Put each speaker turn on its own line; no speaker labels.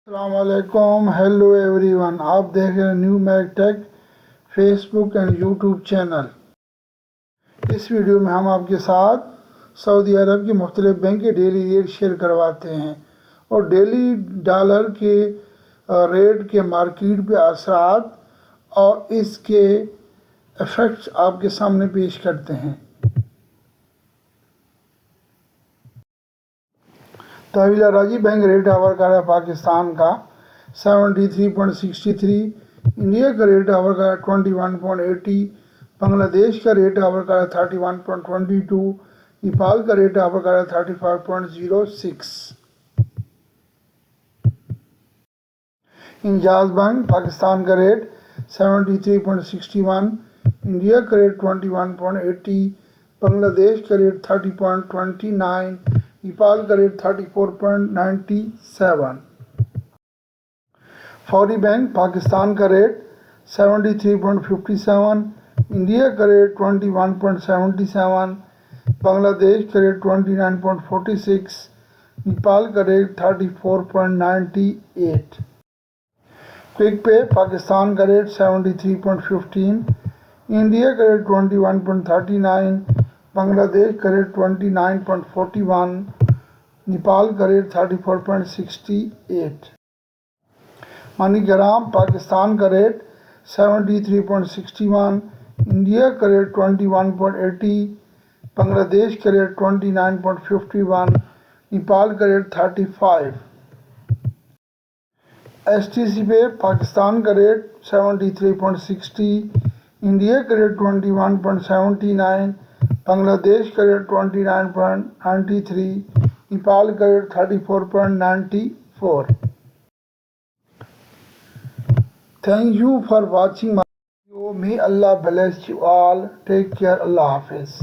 अस्सलामुअलैकुम, hello everyone. आप देख रहे हैं new Mac tech Facebook and YouTube channel. इस वीडियो में हम आपके साथ सऊदी अरब के मुख्तलिफ बैंक के डेली रेट शेयर करवाते हैं और डेली डॉलर के रेट के मार्केट पे असरात और इसके इफ़ेक्ट्स आपके सामने पेश करते हैं। तहवील राजी बैंक रेट ऑवर का है पाकिस्तान का 73.63, इंडिया का रेट ऑवर का 21.80, बांग्लादेश का रेट ऑवर का 31.22, नेपाल का रेट ऑवर का 35.06। इंजाज बैंक पाकिस्तान का रेट 73.61, इंडिया का रेट 21.80, बांग्लादेश का रेट 30.29, नेपाल का रेट 34.97। फौरी बैंक पाकिस्तान का रेट 73.57, इंडिया का रेट 21.77, बांग्लादेश का रेट 29.46, नेपाल का रेट 34.98। क्विक पे पाकिस्तान का रेट 73.15, इंडिया का रेट 21.39, बांग्लादेश का रेट 29.41, नेपाल का रेट 34.68। मनीग्राम पाकिस्तान का रेट 73.61, इंडिया का रेट 21.80, बांग्लादेश का रेट 29.51, नेपाल का रेट 35। STC पे पाकिस्तान का रेट 73.60, इंडिया का रेट 21.79, बांग्लादेश का रेट 29.93, नेपाल का rate 34.94। Thank you for watching my video. May Allah bless you all. Take care. Allah Hafiz.